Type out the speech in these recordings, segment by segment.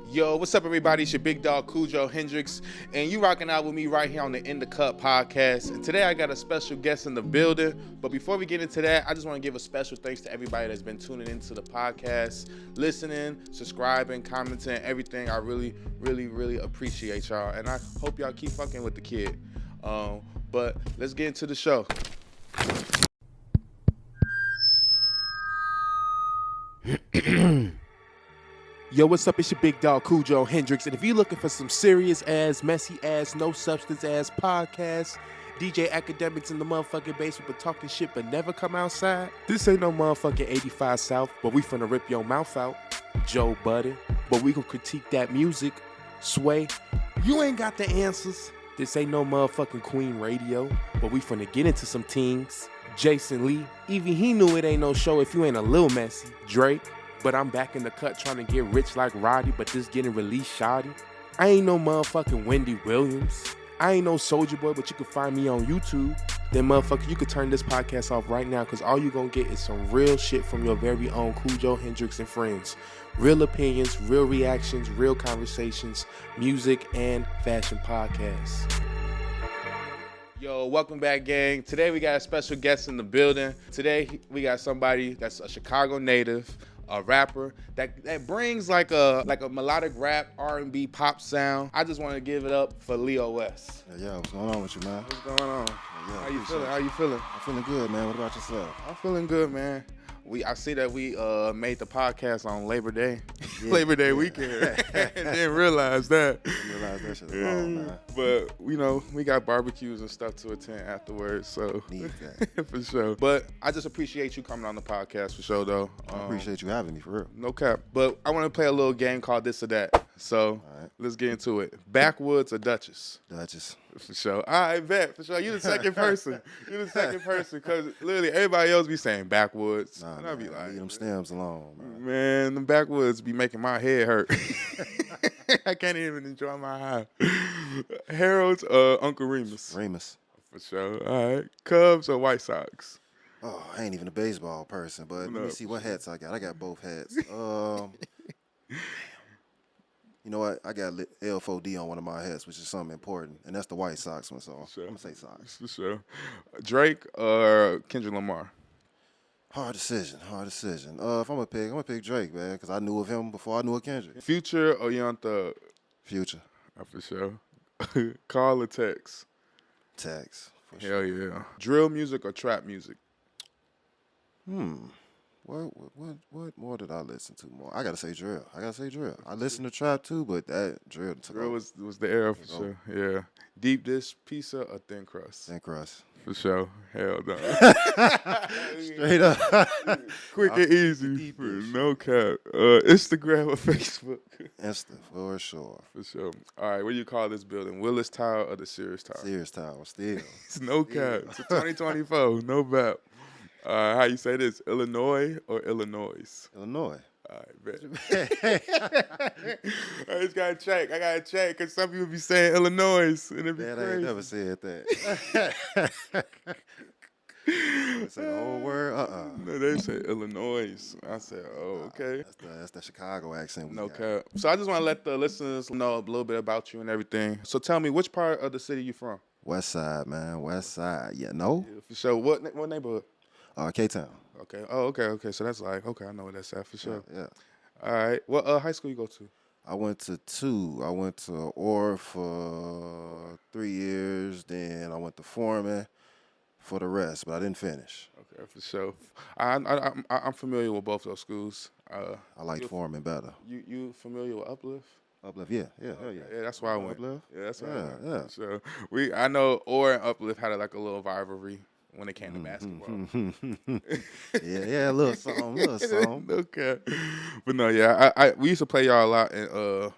Yo, what's up, everybody? It's your big dog, Cujo Hendrix, and you rocking out with me right here on the InDaCut Podcast. And today I got a special guest in the building. But before we get into that, I just want to give a special thanks to everybody that's been tuning into the podcast, listening, subscribing, commenting, everything. I really, really, really appreciate y'all. And I hope y'all keep fucking with the kid. But let's get into the show. Yo, what's up? It's your big dog, Cujo Hendrix. And if you're looking for some serious ass, messy ass, no substance ass podcasts, DJ academics in the motherfucking basement but talking shit but never come outside, this ain't no motherfucking 85 South, but we finna rip your mouth out, Joe Budden. But we gon' critique that music, sway. You ain't got the answers. This ain't no motherfucking Queen Radio, but we finna get into some things. Jason Lee, even he knew it ain't no show if you ain't a little messy. Drake. But I'm back in the cut trying to get rich like Roddy, but just getting released shoddy. I ain't no motherfucking Wendy Williams. I ain't no Soulja Boy, but you can find me on YouTube. Then motherfucker, you could turn this podcast off right now because all you gonna get is some real shit from your very own Cujo Hendrix and friends. Real opinions, real reactions, real conversations, music, and fashion podcasts. Yo, welcome back, gang. Today we got a special guest in the building. Today we got somebody that's a Chicago native, a rapper that brings like a melodic rap, R&B, pop sound. I just want to give it up for Leo W3st. Yeah, what's going on with you, man? What's going on? Yeah, How you feeling? How you feeling? I'm feeling good, man. What about yourself? I'm feeling good, man. I see that we made the podcast on Labor Day, Yeah, Labor Day weekend. Didn't realize that. Didn't realize that shit was wrong, man. But we got barbecues and stuff to attend afterwards, so Need that. for sure. But I just appreciate you coming on the podcast for sure, though. I appreciate you having me, for real. No cap. But I want to play a little game called This or That. So right. Let's get into it. Backwoods or Duchess? Duchess. For sure. I bet. For sure. You're the second person. You're the second person because literally everybody else be saying backwoods. Nah, and I be man, like, leave them stems alone, man. man, the backwoods be making my head hurt. I can't even enjoy my high. Harold's Uncle Remus. Remus. For sure. All right. Cubs or White Sox? Oh, I ain't even a baseball person, but let me see what hats I got. I got both hats. You know what? I got L4D on one of my hats, which is something important, and that's the White Sox one, so Sure. I'm going to say Sox. For sure. Drake or Kendrick Lamar? Hard decision. If I'm gonna pick Drake, man, because I knew of him before I knew of Kendrick. Future or Young Thug? Future. For sure. Call or text? Text. For Hell sure. yeah. Drill music or trap music? What more did I listen to more? I gotta say drill. I listen to trap too, but that drill took Drill off. was the era for sure. Yeah. Deep dish pizza or thin crust? Thin crust. For sure. Hell no. Straight up. Quick and easy. deep dish. No cap. Instagram or Facebook? Insta, for sure. For sure. All right, what do you call this building? Willis Tower or the Sears Tower? Sears Tower, still. It's no cap. It's 2024. No bap. How you say this? Illinois or Illinois? Illinois. All right, bet. I just gotta check. I gotta check because some people be saying Illinois and it be Man, I crazy. ain't never said that. Say the whole word? No, they say Illinois. I said, oh, okay. That's the Chicago accent we No got. cap. So I just want to let the listeners know a little bit about you and everything. So tell me, which part of the city you from? West Side, man. West Side. Yeah, no? Yeah, for sure. What neighborhood? K-Town. Okay. Oh, okay. So that's like, okay, I know what that's at for sure. Yeah. All right. What high school you go to? I went to two. I went to Orr for 3 years. Then I went to Foreman for the rest, but I didn't finish. Okay, for sure. I'm familiar with both those schools. I liked Foreman better. You familiar with Uplift? Uplift, yeah, hell yeah. Yeah, that's why I went. Uplift? Yeah, that's why I went. Yeah. So I know Orr and Uplift had like a little rivalry when it came to basketball. yeah, a little something. Okay. But no, yeah, we used to play y'all a lot in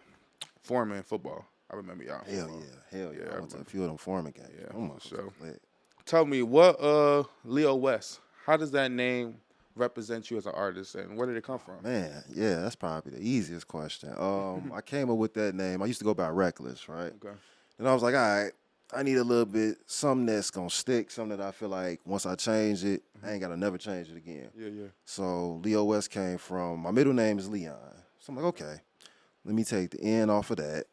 Foreman football. I remember y'all. Hell yeah. Yeah, I went to a few of them Foreman games. Yeah, Oh my for sure. God. Tell me, what Leo W3st, how does that name represent you as an artist, and where did it come from? Man, yeah, that's probably the easiest question. I came up with that name. I used to go by Reckless, right? Okay. And I was like, all right, I need a little bit, something that's going to stick, something that I feel like once I change it, I ain't got to never change it again. Yeah. So Leo W3st came from, my middle name is Leon. So I'm like, okay, Let me take the N off of that.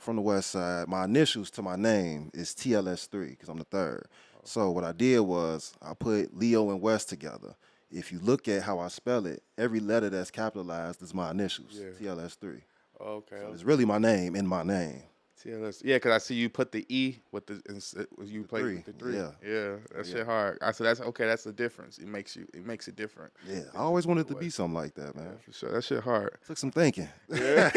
From the West Side. My initials to my name is TLS3 because I'm the third. So what I did was I put Leo and West together. If you look at how I spell it, every letter that's capitalized is my initials, TLS3. Okay. So it's really my name in my name. TLS. Yeah, because I see you put the E with you play three. with the 3. Yeah. That shit hard. I said that's okay. That's the difference. It makes it different. Yeah, I always wanted to be something like that, man. Yeah, for sure. That shit hard. Took some thinking. Yeah.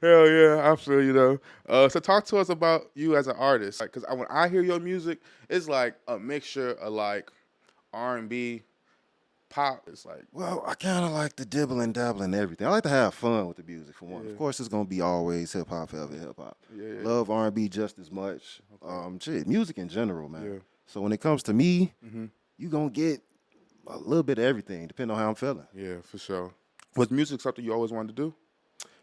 Hell yeah, I feel you though. So talk to us about you as an artist. Like, cause when I hear your music, it's like a mixture of like R&B, pop. It's like, Well, I kind of like to dibble and dabble in everything. I like to have fun with the music, for one. Yeah. Of course, it's going to be always hip-hop, forever hip-hop. Yeah. Love R&B just as much. Music in general, man. Yeah. So when it comes to me, you going to get a little bit of everything, depending on how I'm feeling. Yeah, for sure. Was music something you always wanted to do?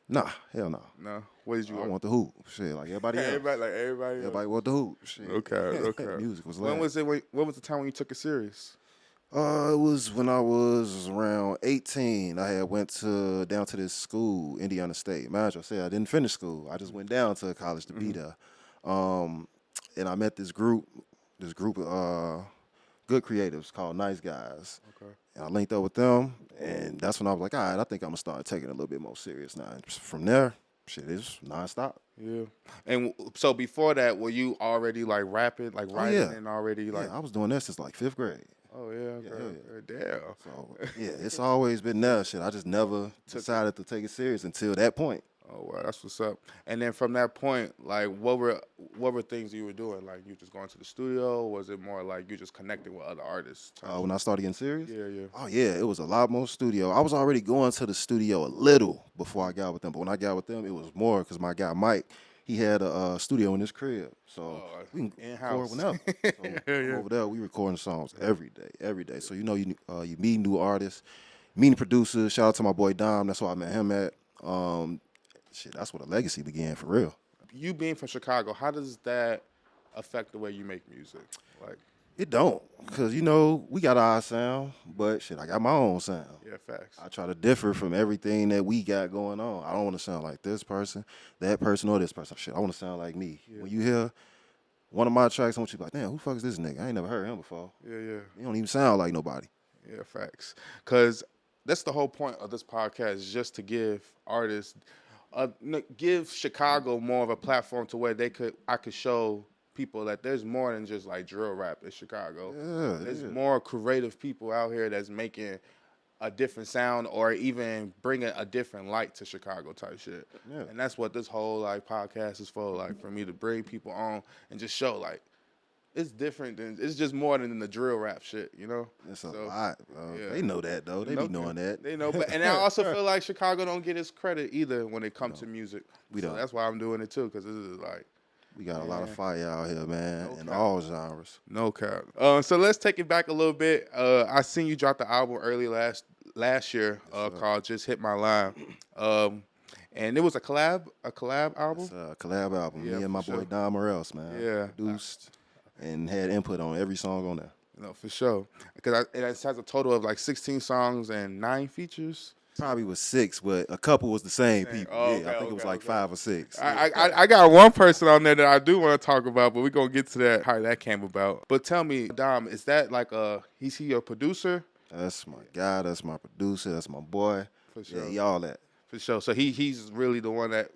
Nah, hell no. No. What did you I want the hoop. Shit, like everybody else. Everybody want the hoop. Shit. Okay. Music was When loud. was it? When was the time when you took it serious? It was when I was around 18. I had went down to this school, Indiana State. Mind you, I said I didn't finish school. I just went down to college to be there. And I met this group of good creatives called Nice Guys. Okay. And I linked up with them, and that's when I was like, all right, I think I'm gonna start taking it a little bit more serious now. And from there, shit is nonstop. Yeah. And so before that, were you already like rapping, like writing, and already like? Yeah, I was doing that since like 5th grade. Oh yeah. Damn. So yeah, it's always been there. Shit, I just never decided to take it serious until that point. Oh wow, that's what's up. And then from that point, like, what were things you were doing? Like, you just going to the studio, or was it more like you just connecting with other artists? When I started getting serious? Yeah. Oh yeah, it was a lot more studio. I was already going to the studio a little before I got with them, but when I got with them, it was more because my guy Mike, he had a studio in his crib, so we can in-house. record whenever. So over there, we recording songs every day. So you meet new artists, meeting producers. Shout out to my boy Dom. That's where I met him at. Shit, that's where the legacy began for real. You being from Chicago, how does that affect the way you make music? Like, it don't, cause we got our sound, but shit, I got my own sound. Yeah, facts. I try to differ from everything that we got going on. I don't want to sound like this person, that person, or this person. Shit, I want to sound like me. Yeah. When you hear one of my tracks, I want you to be like, damn, who the fuck is this nigga? I ain't never heard him before. Yeah. He don't even sound like nobody. Yeah, facts. Cause that's the whole point of this podcast, is just to give artists. Give Chicago more of a platform to where I could show people that there's more than just like drill rap in Chicago. Yeah, there's more creative people out here that's making a different sound or even bringing a different light to Chicago type shit. Yeah. And that's what this whole like podcast is for, like for me to bring people on and just show like it's different it's just more than the drill rap shit, It's a lot, bro. Yeah. They know that though. They be knowing that. They know, and I also feel like Chicago don't get its credit either when it comes to music. We don't. That's why I'm doing it too, because this is like we got a lot of fire out here, man, in all genres. No cap. So let's take it back a little bit. I seen you drop the album early last year called "Just Hit My Line." And it was a collab album. It's a collab album. Me and my boy Don Morales, man. Yeah, produced and had input on every song on there. No, for sure. Because it has a total of like 16 songs and 9 features. Probably was 6, but a couple was the same people. Oh, I think it was like 5 or 6. I got one person on there that I do want to talk about, but we're going to get to that, how that came about. But tell me, Dom, is that like is he your producer? That's my guy. That's my producer. That's my boy. For sure. Yeah, he all that. For sure. So he's really the one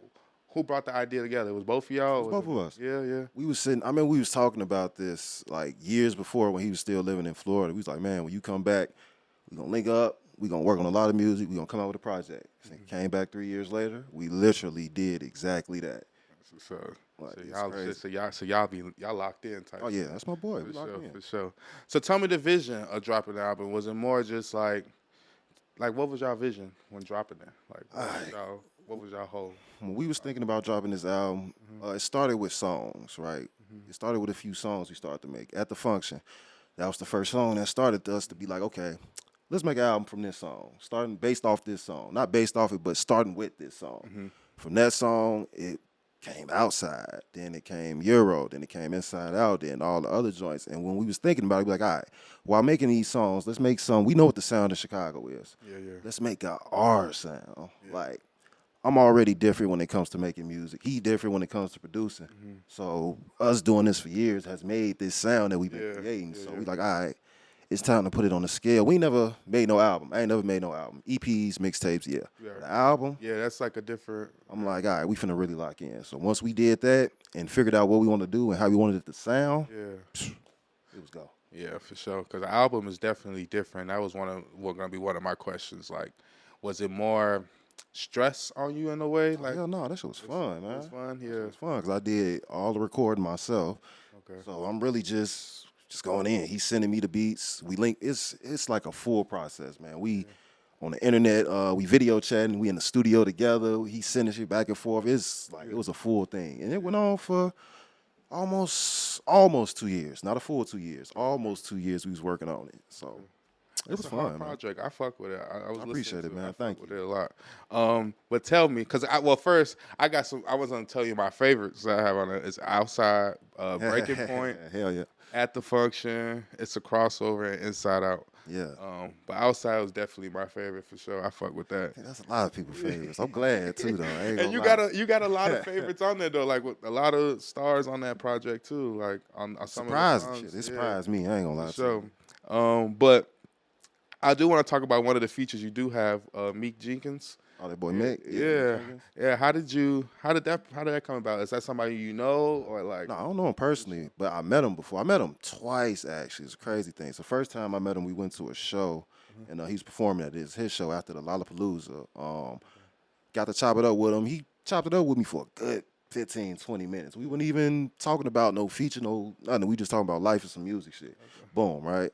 who brought the idea together? It was both of y'all? Both of us. Yeah. We was talking about this like years before when he was still living in Florida. We was like, man, when you come back, we're going to link up. We're going to work on a lot of music. We're going to come out with a project. So came back 3 years later. We literally did exactly that. So y'all locked in type. Oh, yeah. That's my boy. We locked in. For sure. So tell me the vision of dropping the album. Was it more just like what was y'all vision when dropping it? Like, what was y'all whole? When we was thinking about dropping this album, it started with songs, right? It started with a few songs we started to make. At the function, that was the first song that started us to be like, okay, let's make an album from this song, starting based off this song. Not based off it, but starting with this song. From that song, it came Outside, then it came Euro, then it came Inside Out, then all the other joints. And when we was thinking about it, we were like, all right, while making these songs, let's make some, we know what the sound of Chicago is. Yeah. Let's make our sound. Yeah. Like, I'm already different when it comes to making music. He different when it comes to producing. So us doing this for years has made this sound that we've been creating. So we like, all right, it's time to put it on the scale. We never made no album. I ain't never made no album. EPs, mixtapes, yeah. But the album, that's like a different. I'm like, all right, we finna really lock in. So once we did that and figured out what we want to do and how we wanted it to sound, it was go. Yeah, for sure. Because the album is definitely different. That was gonna be one of my questions. Like, was it more stress on you in a way? Like, hell no, that shit was fun, man. It was fun, yeah. It was fun because I did all the recording myself. Okay. So I'm really just going in. He's sending me the beats. We link. It's like a full process, man. We on the internet, we video chatting. We in the studio together. He sending shit back and forth. It's like it was a full thing, and it went on for almost 2 years. Not a full 2 years. Almost 2 years we was working on it. So it was fun, man. Project. I fuck with it. I appreciate it, man. Thank you. With it a lot. But tell me, because first I got some. I was gonna tell you my favorites that I have on it. It's Outside, Breaking Point. Hell yeah. At the Function. It's a crossover and Inside Out. Yeah. But Outside was definitely my favorite for sure. I fuck with that. That's a lot of people's favorites. I'm glad too, though. And you got a lot of favorites on there though, like with a lot of stars on that project too. Like on some of the songs. Shit. It surprised me. I ain't gonna lie to you. But I do want to talk about one of the features you do have, Meek Jenkins. Oh, that boy Mick. Yeah. How did that come about? Is that somebody you know or like? No, I don't know him personally, but I met him before. I met him twice actually. It's a crazy thing. So the first time I met him, we went to a show, and he's performing at his show after the Lollapalooza. Got to chop it up with him. He chopped it up with me for a good 15, 20 minutes. We weren't even talking about no feature, no nothing. We just talking about life and some music shit. Okay. Boom, right?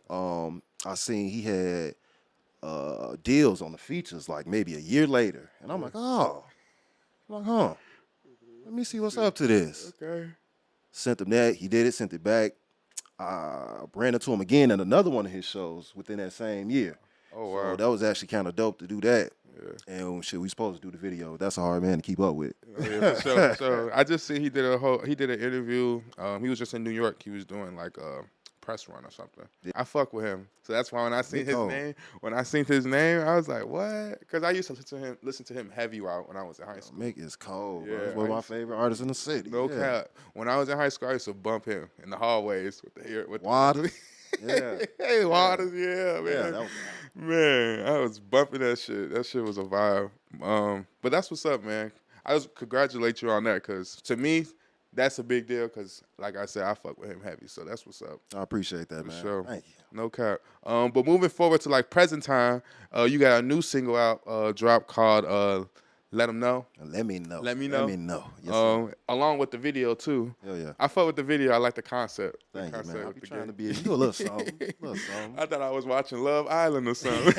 I seen he had deals on the features like maybe a year later. And I'm like, let me see what's up to this. Okay. Sent him that. He did it, sent it back. Ran into him again at another one of his shows within that same year. Oh, wow. So that was actually kind of dope to do that. Yeah. And shit, we supposed to do the video. That's a hard man to keep up with. Oh, yeah, for sure. So I just see he did an interview. He was just in New York. He was doing like a press run or something. Yeah. I fuck with him. So that's why when I seen his name, I was like, what? Because I used to listen to him heavy when I was in high school. Mick is cold. Yeah, bro. He's one of my favorite artists in the city. No cap. When I was in high school, I used to bump him in the hallways with Waters. Yeah. Hey, Waters, yeah, man. Yeah, that was man, I was bumping that shit. That shit was a vibe. But that's what's up, man. I just congratulate you on that, because to me, that's a big deal, because, like I said, I fuck with him heavy, so that's what's up. I appreciate that, man. For sure. Thank you. No cap. But moving forward to, like, present time, you got a new single out, drop called Let 'Em Know. Let Me Know. Let Me Know. Let Me Know. Yes, along with the video, too. Hell yeah. I fuck with the video. I like the concept. Thank you, man. I be trying to be you a little something. I thought I was watching Love Island or something.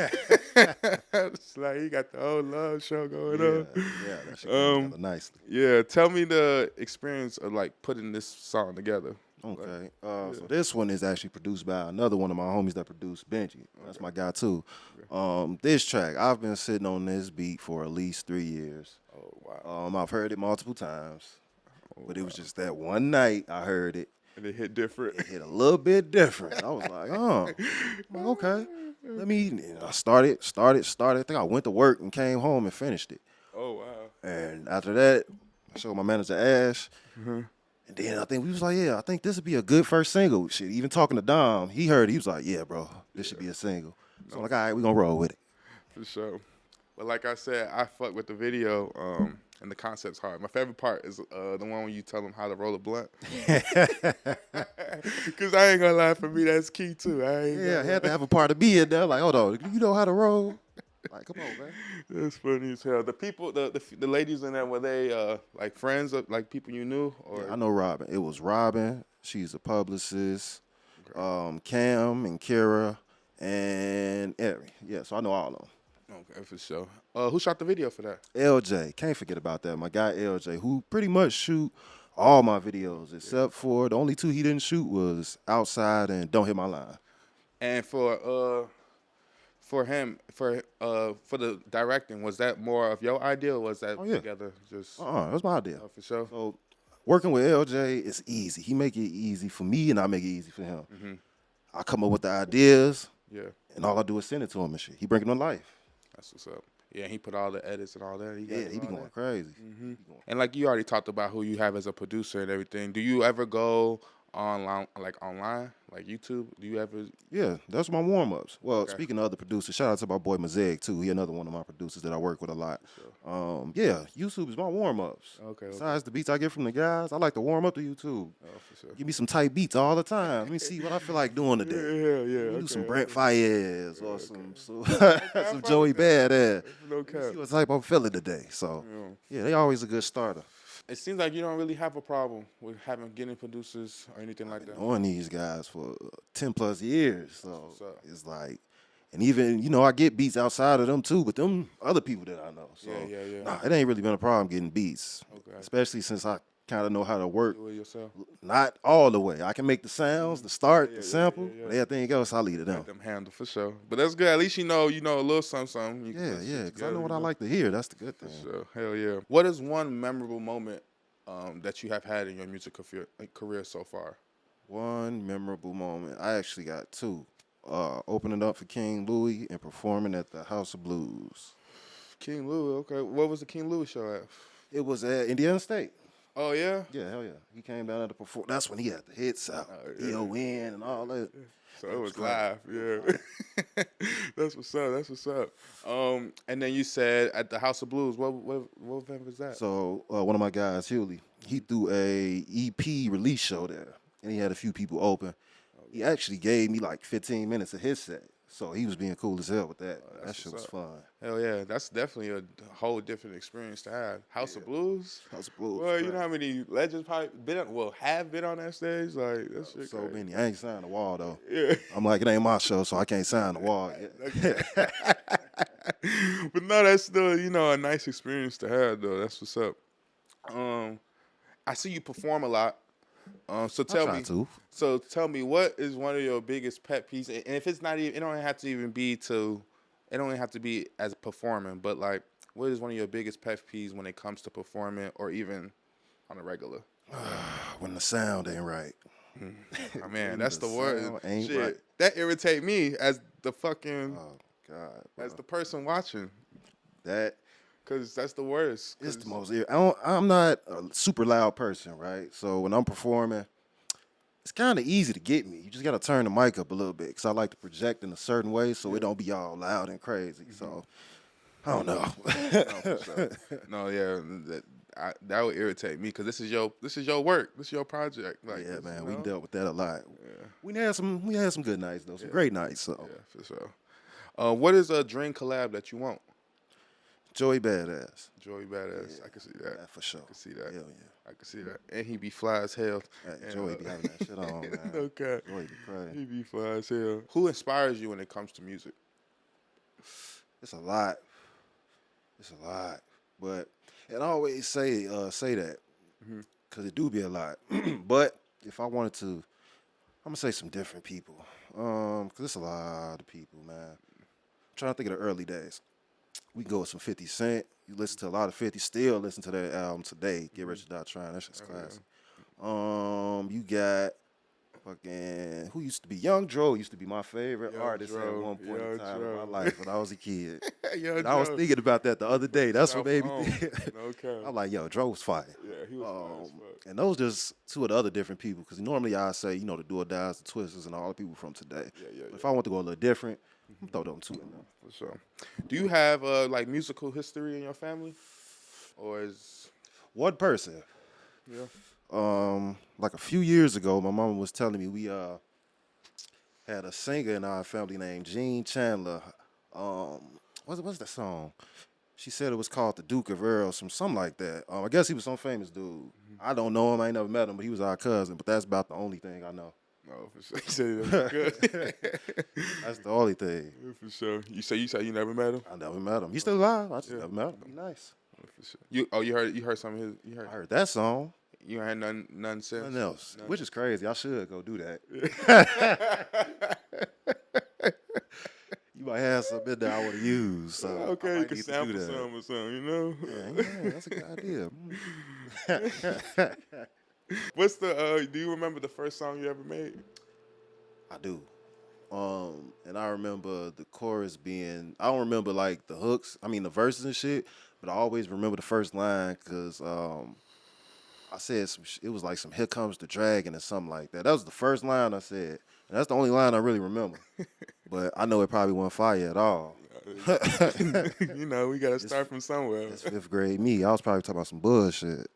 It's like he got the whole love show going on. Yeah, that shit came together nicely. Yeah, tell me the experience of like putting this song together. Okay. So this one is actually produced by another one of my homies that produced, Benji. That's my guy too. Okay. This track, I've been sitting on this beat for at least 3 years. Oh wow. I've heard it multiple times, but it was just that one night I heard it. And it hit different. It hit a little bit different. I was like, I'm like, okay. Let me. I started. I think I went to work and came home and finished it. Oh wow. And after that, I showed my manager Ash. Mm-hmm. And then I think we was like, I think this would be a good first single. Shit, even talking to Dom, he heard it. He was like, yeah, bro, this should be a single. So I'm like, all right, we're going to roll with it. For sure. But like I said, I fuck with the video, and the concept's hard. My favorite part is the one when you tell them how to roll a blunt. Because I ain't going to lie, for me, that's key too. I had to have a part of me in there. Like, hold on, you know how to roll? Like, come on, man. That's funny as hell. The people, the ladies in there, were they like friends of like people you knew? Or? Yeah, I know Robin. It was Robin. She's a publicist. Okay. Cam and Kira and Eri. Yeah, so I know all of them. Okay, for sure. Who shot the video for that? LJ. Can't forget about that. My guy LJ, who pretty much shoot all my videos except for the only 2 he didn't shoot was Outside and Don't Hit My Line. And for him, for the directing, was that more of your idea, or was that together? Just that's my idea. For sure. So working with LJ is easy. He make it easy for me, and I make it easy for him. Mm-hmm. I come up with the ideas, and all I do is send it to him and shit. He bring it to life. That's what's up. Yeah, he put all the edits and all that. He Yeah, he be going crazy. He be going- And like you already talked about who you have as a producer and everything. Do you ever go online, like YouTube? Do you ever? Yeah, that's my warm ups. Well, Okay. speaking of other producers, shout out to my boy Mosaic too. He another one of my producers that I work with a lot. Yeah, YouTube is my warm ups. Okay. Besides the beats I get from the guys, I like to warm up to YouTube. Oh, for sure. Give me some tight beats all the time. Let me see what I feel like doing today. Yeah. We do some Brent Fayez or some Joey Badass. No Let me cap. see what type I'm feeling today. So yeah, they always a good starter. It seems like you don't really have a problem with getting producers or anything like that. Knowing these guys for 10 plus years. So What's up? it's like, and even, I get beats outside of them too, but them other people that I know. So Yeah. nah, it ain't really been a problem getting beats. Okay. Especially since I kind of know how to work. Do it yourself. Not all the way. I can make the sounds, the start, the sample, yeah. but everything else I leave to them. Let them handle for sure. But that's good. At least you know a little something. You can put shit Yeah, because I together, know what you I like to hear. That's the good thing. So, hell yeah. What is one memorable moment that you have had in your music career so far? One memorable moment. I actually got two. Opening up for King Louis and performing at the House of Blues. King Louis, okay. What was the King Louis show at? It was at Indiana State. Oh, yeah? Yeah, hell yeah. He came down to perform. That's when he had the hits out. EON and all that. So it was live, yeah. That's what's up. And then you said at the House of Blues, what event was that? So one of my guys, Hewley, he threw a EP release show there, and he had a few people open. He actually gave me like 15 minutes of his set, so he was being cool as hell with that. That shit was fun. Hell yeah, that's definitely a whole different experience to have. House of Blues. House of Blues. Well, you know how many legends probably have been on that stage? Like that shit. So crazy. many. I ain't signed the wall though. Yeah. I'm like, it ain't my show, so I can't sign the wall yet. But no, that's still a nice experience to have though. That's what's up. I see you perform a lot. So tell me, what is one of your biggest pet peeves? And if it's not even, it don't have to be as performing, but like, what is one of your biggest pet peeves when it comes to performing or even on a regular? When the sound ain't right. Oh, man, that's the word. Ain't Shit, right. that irritate me as the fucking God, bro. as the person watching, That. because that's the worst. It's the most. I'm not a super loud person, right? So when I'm performing, it's kind of easy to get me. You just got to turn the mic up a little bit because I like to project in a certain way so it don't be all loud and crazy. So I don't know. No, for sure. No, yeah, that would irritate me because this is your work. This is your project. Like, Yeah, man, we know? dealt with that a lot. Yeah. We had some good nights though, some great nights. So Yeah, for sure. What is a dream collab that you want? Joey Badass. Joey Badass. I can see that. Yeah, for sure. I can see that. Hell yeah. I can see that. And he be fly as hell. Hey, Joey be having that shit on, man. Okay. Joey be crazy. He be fly as hell. Who inspires you when it comes to music? It's a lot. But and I always say that because it do be a lot. But if I wanted to, I'm gonna say some different people because it's a lot of people, man. I'm trying to think of the early days. We can go with some 50 Cent. You listen to a lot of 50. Still listen to that album today. Get Rich or Die Trying. That shit's classic. You got fucking who used to be Young Dro used to be my favorite artist at one point in time in my life when I was a kid. And I was thinking about that the other day. That's what made me think. Okay. I'm like, yo, Dro was fire. Yeah, he was fire as fuck. And those just two of the other different people because normally I say, the Do or Dies, the Twisters, and all the people from today. But if I want to go a little different, I'm throw them two in there. For sure. Do you have like musical history in your family, or is One person. yeah? Like a few years ago, my mama was telling me we had a singer in our family named Gene Chandler. What's that song? She said it was called The Duke of Earl, something like that. I guess he was some famous dude. I don't know him. I ain't never met him, but he was our cousin. But that's about the only thing I know. No, for sure. You said that was good. That's the only thing. Yeah, for sure. You say you never met him? I never met him. He's still alive. I just never met him. He's nice. For sure. You heard some of his? You I heard? heard that song. You heard none since? Nothing else, which is crazy. I should go do that. You might have something in there I want to use. So Okay, you can sample some or something, Yeah, that's a good idea. What's the? Do you remember the first song you ever made? I do. And I remember the chorus being, I don't remember like the hooks, I mean the verses and shit, but I always remember the first line because I said it was like some "Here Comes the Dragon" or something like that. That was the first line I said, and that's the only line I really remember. But I know it probably wasn't fire at all. You know, we gotta start from somewhere. That's fifth grade me. I was probably talking about some bullshit.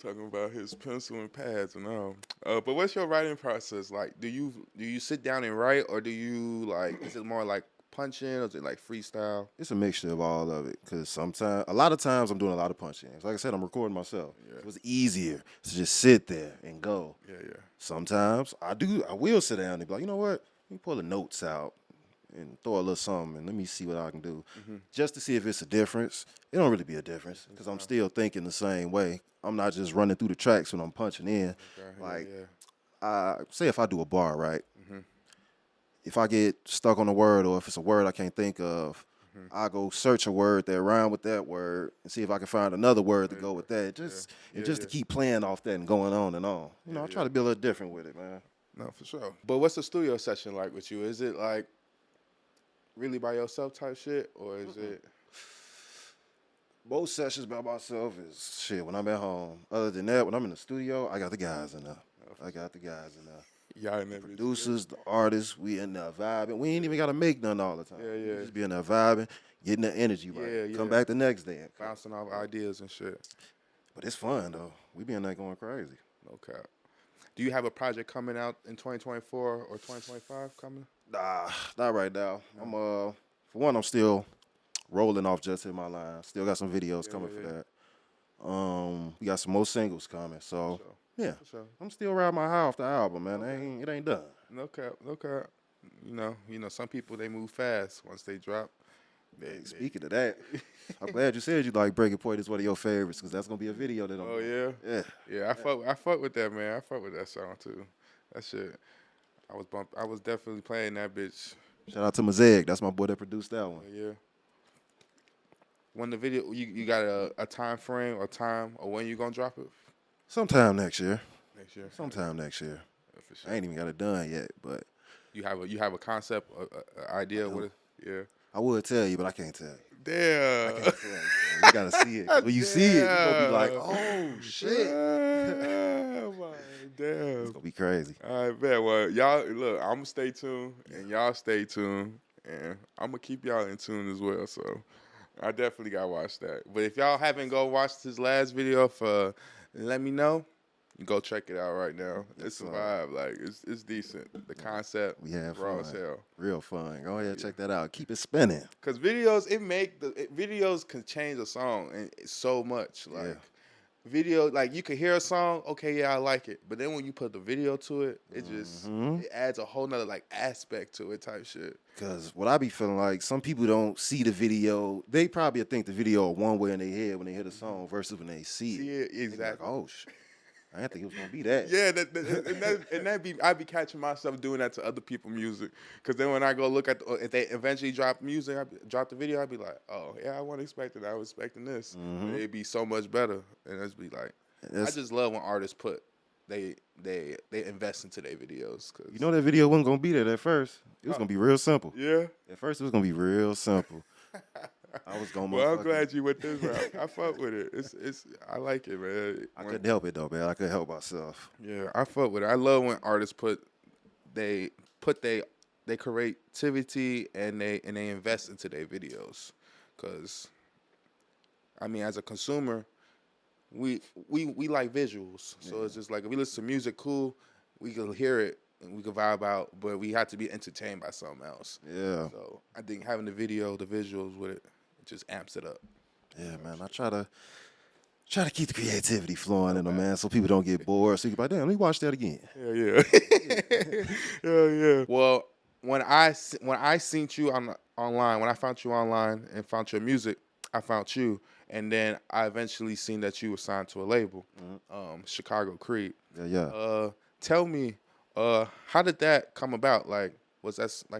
Talking about his pencil and pads and all. But what's your writing process like? Do you sit down and write, or do you like? Is it more like punching, or is it like freestyle? It's a mixture of all of it. Cause a lot of times I'm doing a lot of punch-ins. Like I said, I'm recording myself. Yeah. It was easier to just sit there and go. Yeah. Sometimes I will sit down and be like, you know what? Let me pull the notes out and throw a little something and let me see what I can do. Just to see if it's a difference. It don't really be a difference because I'm still thinking the same way. I'm not just running through the tracks when I'm punching in. Okay, Say if I do a bar, right? If I get stuck on a word or if it's a word I can't think of, I go search a word that rhyme with that word and see if I can find another word to go with that. Just to keep playing off that and going on and on. You know, I try to be a little different with it, man. No, for sure. But what's the studio session like with you? Is it like really by yourself type shit, or is it? Most sessions by myself is shit when I'm at home. Other than that, when I'm in the studio, I got the guys in there. Y'all in there. Producers, the artists, we in there vibing. We ain't even got to make none all the time. Yeah. We just be in there vibing, getting the energy right. Come back the next day. Bouncing off ideas and shit. But it's fun, though. We be in there going crazy. No cap. Do you have a project coming out in 2024 or 2025 coming? Nah, not right now. For one, I'm still rolling off just in my line. Still got some videos coming for that. We got some more singles coming, so yeah. I'm still riding my high off the album, man. It ain't done. No cap. You know, some people they move fast once they drop. Speaking of that, I'm glad you said you like Breaking Point is one of your favorites because that's gonna be a video that. Yeah. I fuck with that, man. I fuck with that song too. That shit. I was definitely playing that bitch. Shout out to Mosaic. That's my boy that produced that one. Yeah. When the video, you got a time frame or time or when you gonna drop it? Sometime next year. Sometime next year. Yeah, for sure. I ain't even got it done yet, but you have a concept, a idea with it. Yeah. I would tell you, but I can't tell you. Damn. I can't tell you. Man. You gotta see it. When you see it, you're gonna be like, oh shit. Damn. It's gonna be crazy. All right, man. Well, y'all look, I'm gonna stay tuned and y'all stay tuned. And I'm gonna keep y'all in tune as well. So I definitely gotta watch that. But if y'all haven't go watched his last video for Let Me Know, go check it out right now. It's a vibe. Like it's decent. The concept raw as hell. Real fun. Go ahead, check that out. Keep it spinning. Cause videos, videos can change a song and so much. Like video, like you could hear a song, okay, yeah, I like it. But then when you put the video to it, it just it adds a whole nother like aspect to it type shit. Cause what I be feeling like, some people don't see the video. They probably think the video one way in their head when they hear the song versus when they see it. Yeah, exactly. Like, oh shit. I didn't think it was gonna be that. Yeah, I be catching myself doing that to other people's music. Cause then when I go look at if they eventually drop music, drop the video, I'd be like, oh yeah, I wasn't expecting that. I was expecting this. It'd be so much better. And it's be like, I just love when artists they invest into their videos. Cause you know that video wasn't gonna be there at first. It was gonna be real simple. Yeah. At first it was gonna be real simple. I was going. Well, I'm glad you went this route. I fuck with it. It's I like it, man. I couldn't help it though, man. I couldn't help myself. Yeah, I fuck with it. I love when artists put their creativity and they invest into their videos, cause I mean, as a consumer, we like visuals. So it's just like if we listen to music, cool, we can hear it and we can vibe out, but we have to be entertained by something else. Yeah. So I think having the video, the visuals with it just amps it up. Yeah, man. I try to keep the creativity flowing in them, man, so people don't get bored. So you can be like, damn, let me watch that again. Yeah. Well, when I seen you online, when I found you online and found your music, I found you, and then I eventually seen that you were signed to a label, Chicago Creed. Yeah. Tell me, how did that come about? Like,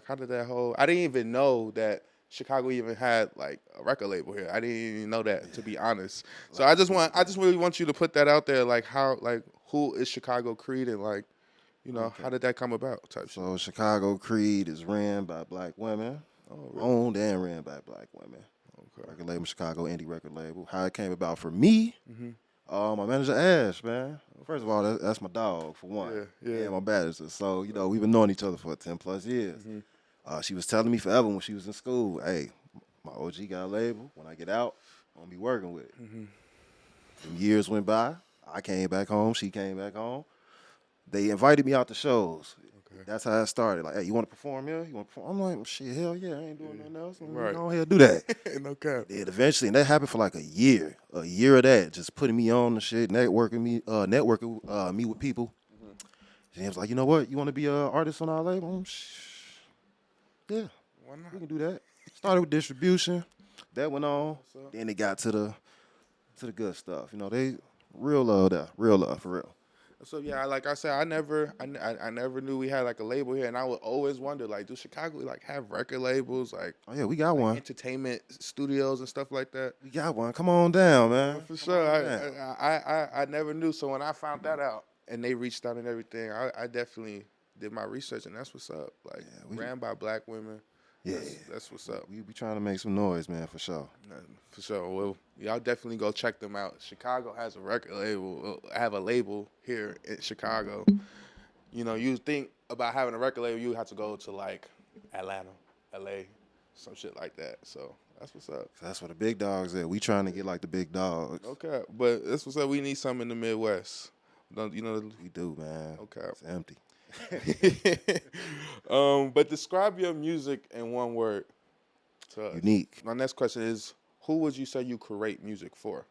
how did that whole? I didn't even know that Chicago even had like a record label here. I didn't even know that, to be honest. So I just really want you to put that out there. Like who is Chicago Creed, and like, You know, how did that come about? Type shit. So Chicago Creed is ran by black women, owned and ran by black women. Okay. Record label, Chicago indie record label. How it came about for me, my manager Ash, man. First of all, that's my dog for one. Yeah, my manager. So you know, we've been knowing each other for 10+ years. She was telling me forever when she was in school, hey, my OG got a label. When I get out, I'm gonna be working with it. Some years went by. I came back home. She came back home. They invited me out to shows. That's how it started. Like, hey, you want to perform here? You want to perform? I'm like, shit, hell yeah, I ain't doing nothing else. Go ahead, do that. No cap. Then eventually, and that happened for like a year of that, just putting me on the shit, networking me with people. And he was like, you know what? You want to be an artist on our label? Yeah, why not? We can do that. Started with distribution. That went on. Then it got to the good stuff. You know, they real love there, real love for real. So yeah, like I said, I never knew we had like a label here, and I would always wonder, like, do Chicago like have record labels, like? Oh yeah, we got one. Entertainment studios and stuff like that. We got one. Come on down, man. For sure. I never knew. So when I found that out, and they reached out and everything, I definitely did my research, and that's what's up. Like, ran by black women. Yeah, that's what's up. We be trying to make some noise, man, for sure. For sure. Well, y'all definitely go check them out. Chicago has a record label. I have a label here in Chicago. You know, you think about having a record label, you have to go to like Atlanta, LA, some shit like that. So that's what's up. That's where the big dogs at. We trying to get like the big dogs. Okay, but that's what's up. We need something in the Midwest. You know, we do, man. Okay, it's empty. But describe your music in one word to us. Unique. My next question is, who would you say you create music for?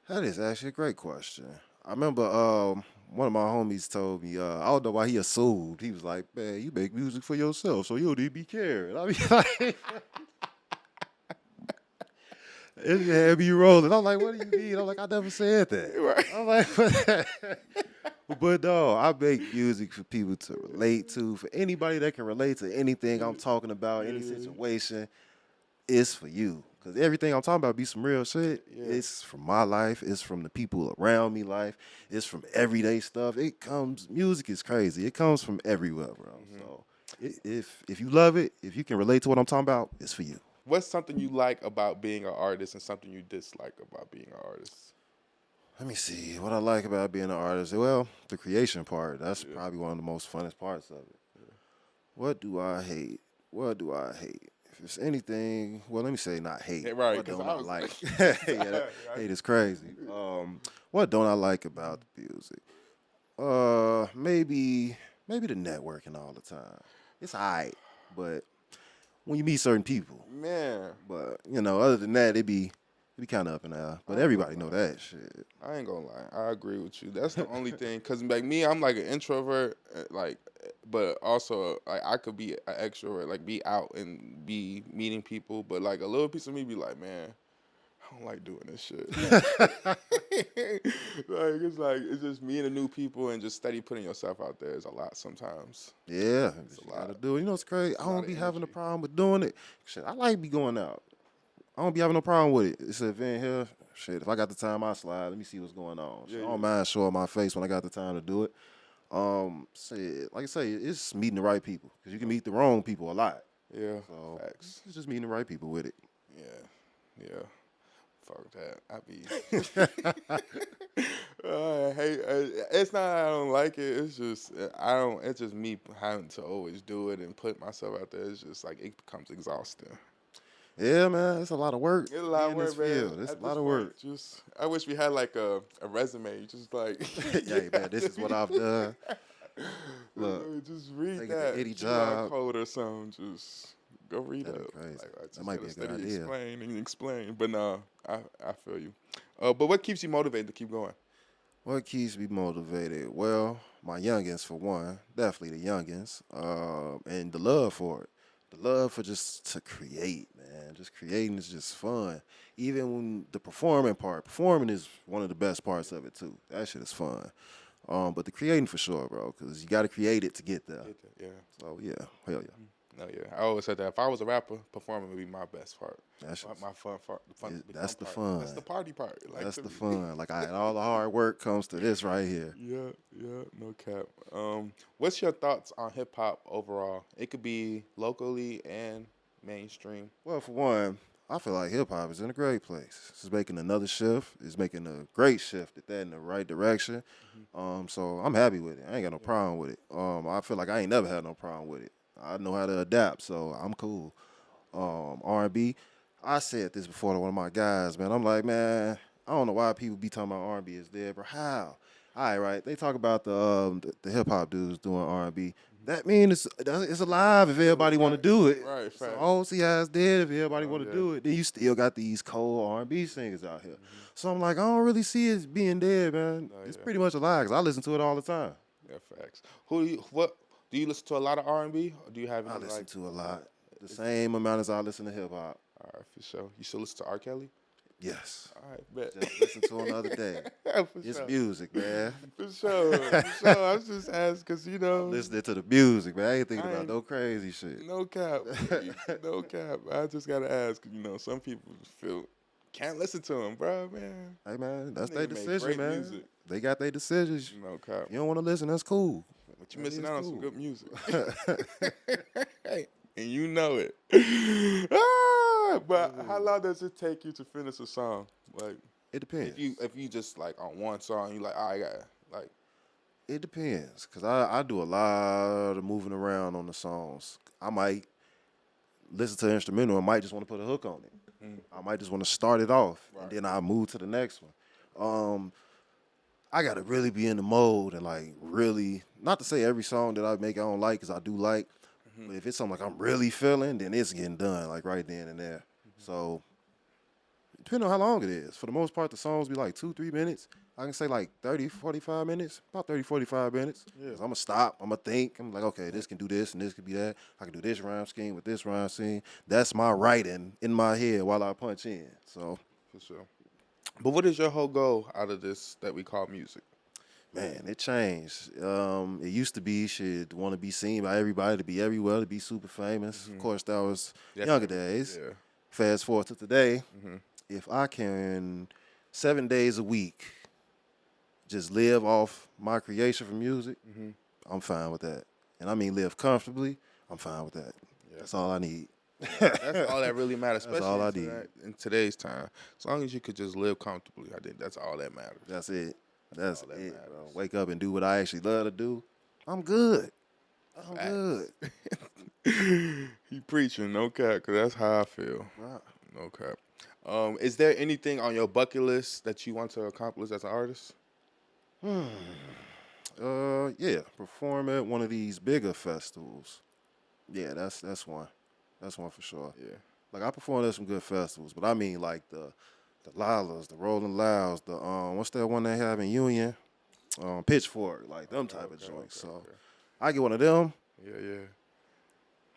That is actually a great question. I remember one of my homies told me, I don't know why he assumed. He was like, man, you make music for yourself, so you don't need to be caring. I mean, like, it had me rolling. I'm like, what do you mean? I'm like, I never said that. Right. I'm like, but no, I make music for people to relate to, for anybody that can relate to anything I'm talking about, any situation. It's for you. Because everything I'm talking about be some real shit. Yeah. It's from my life. It's from the people around me life. It's from everyday stuff. Music is crazy. It comes from everywhere, bro. So if you love it, if you can relate to what I'm talking about, it's for you. What's something you like about being an artist and something you dislike about being an artist? Let me see. What I like about being an artist. Well, the creation part. That's probably one of the most funnest parts of it. Yeah. What do I hate? If it's anything, well, let me say not hate. Yeah, right, what don't I like? Hate is crazy. What don't I like about the music? Maybe the networking all the time. It's all right, but when you meet certain people. Man. But, you know, other than that, it be kind of up and down. But everybody know that shit. I ain't gonna lie. I agree with you. That's the only thing. Because, like, me, I'm like an introvert, like, but also, like, I could be an extrovert, like, be out and be meeting people. But, like, a little piece of me be like, man, I don't like doing this shit. It's just meeting the new people and just steady putting yourself out there is a lot sometimes. Yeah, it's a lot to do. You know what's crazy? I don't be having a problem with doing it. Shit, I like be going out. I don't be having no problem with it. It's an event here. Shit, if I got the time, I slide. Let me see what's going on. I don't mind showing my face when I got the time to do it. Shit, like I say, it's meeting the right people. Because you can meet the wrong people a lot. Yeah, so facts. It's just meeting the right people with it. Yeah. Fuck that. It's not I don't like it. It's just It's just me having to always do it and put myself out there. It's just like it becomes exhausting. Yeah, man, it's a lot of work. It's a lot of work, man. It's a lot of work. I wish we had like a resume, just like. Hey, man, this is what I've done. Look, just read that. Any job code or something. Just go read it. That might be a good idea. Explain. But no, I feel you. But what keeps you motivated to keep going? What keeps me motivated? Well, my youngins, for one. Definitely the youngins. And the love for it. The love for just to create, man. Just creating is just fun. Even when the performing is one of the best parts of it, too. That shit is fun. But the creating for sure, bro, because you got to create it to get there. Yeah. So, yeah, hell yeah. No, yeah. I always said that if I was a rapper, performing would be my best part. That's My fun part. that's the part. fun. That's the party part. Like, That's to the me. fun. Like all the hard work comes to this right here. Yeah, no cap. What's your thoughts on hip hop overall? It could be locally and mainstream. Well, for one, I feel like hip hop is in a great place. It's making another shift. It's making a great shift at that in the right direction. So I'm happy with it. I ain't got no problem with it. I feel like I ain't never had no problem with it. I know how to adapt, so I'm cool. R&B, I said this before to one of my guys, man. I'm like, man, I don't know why people be talking about R&B is dead, bro. How? All right. They talk about the hip hop dudes doing R&B. That means it's alive if everybody want to do it. Right, So fact. I don't see how it's dead if everybody want to do it. Then you still got these cold R&B singers out here. So I'm like, I don't really see it being dead, man. It's pretty much alive because I listen to it all the time. Yeah, facts. What do you listen to a lot of R&B, or do you have? I Any, listen to a lot. The same amount as I listen to hip hop. All right, for sure. You still listen to R. Kelly? Yes. All right, bet. Just listen to him the other day. For It's sure. music, man. For sure. I was just asking because Listening to the music, man. I ain't thinking about no crazy shit. No cap. No cap. I just gotta ask. Some people can't listen to him, bro, man. Hey, man, that's Nigga their make decision, great man. music. They got their decisions. No cap. If you don't want to listen, that's cool. But you're missing out on some cool. good music. And you know it. But how long does it take you to finish a song? Like, It depends. if you just like on one song, you like, I got like. It depends, because I do a lot of moving around on the songs. I might listen to an instrumental and might just want to put a hook on it. I might just want to start it off, and then I move to the next one. I got to really be in the mode and, like, really, not to say every song that I make I don't like, because I do like, but if it's something like I'm really feeling, then it's getting done, like, right then and there. So, depending on how long it is. For the most part, the songs be like 2-3 minutes. I can say like 30, 45 minutes, about 30, 45 minutes. Yeah. I'm going to stop. I'm going to think. I'm like, okay, this can do this and this can be that. I can do this rhyme scheme with this rhyme scheme. That's my writing in my head while I punch in. So, For sure. But what is your whole goal out of this that we call music? man, it changed. It used to be want to be seen by everybody, to be everywhere, to be super famous. Of course, that was younger days. Yeah. Fast forward to today. If I can 7 days a week just live off my creation for music, I'm fine with that. And I mean live comfortably, I'm fine with that. Yeah. That's all I need. That's all that really matters, especially all I need. In today's time. As long as you could just live comfortably, I think that's all that matters. That's it. That's all that it, matters. bro. Wake up and do what I actually love to do. I'm good. I'm good. He preaching, no cap, because that's how I feel. Right. No cap. Is there anything on your bucket list that you want to accomplish as an artist? Yeah, perform at one of these bigger festivals. Yeah, that's one. That's one for sure. Yeah. Like I performed at some good festivals, but I mean like the Lilas, the Rolling Louds, the what's that one they have in Union? Pitchfork, like them type of joints. So I get one of them. Yeah.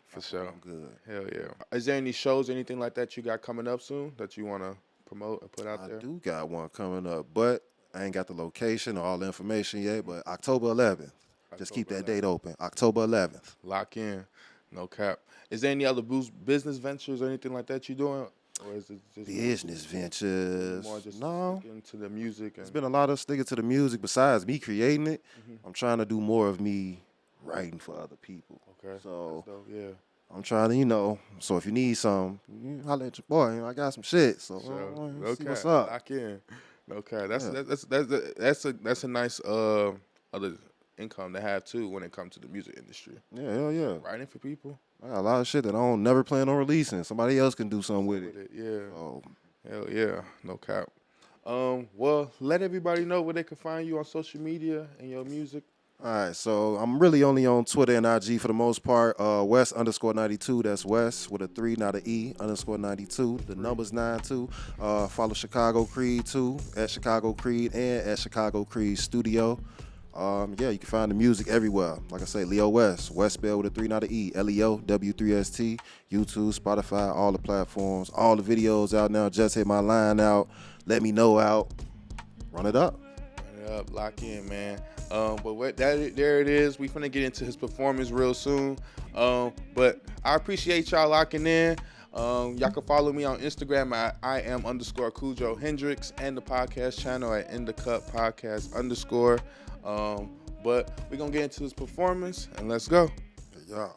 For sure. I'm good. Hell yeah. Is there any shows, anything like that you got coming up soon that you want to promote and put out there? I do got one coming up, but I ain't got the location or all the information yet, but October 11th. Just keep that date open. October 11th. Lock in. No cap. Is there any other business ventures or anything like that you doing? Or is it just Business ventures? more just No. into the music? It's been a lot of sticking to the music besides me creating it. I'm trying to do more of me writing for other people. Okay. So That's dope, yeah. I'm trying to, so if you need some, you holler at your boy. I got some shit. So So, let's see what's up. Lock in. Okay, that's a nice other income to have too when it comes to the music industry. Yeah, hell yeah. Writing for people. I got a lot of shit that I don't never plan on releasing. Somebody else can do something with it. Yeah. So, Hell yeah. No cap. Well, let everybody know where they can find you on social media and your music. all right, so I'm really only on Twitter and IG for the most part. West_92, that's West with a 3, not an E, _92. The number's 92. Follow Chicago Creed too, at Chicago Creed and at Chicago Creed Studio. Yeah, you can find the music everywhere. Like I say, Leo West, West spelled with a 3, not an E, Leo W3st, YouTube, Spotify, all the platforms, all the videos out now. Just hit my line out, let me know out, run it up. Yup, lock in, man. There it is. We finna get into his performance real soon. But I appreciate y'all locking in. Y'all can follow me on Instagram at @IM_Cujo Hendrix and the podcast channel at InDaCut Podcast _. But we're gonna get into his performance and let's go. Yeah.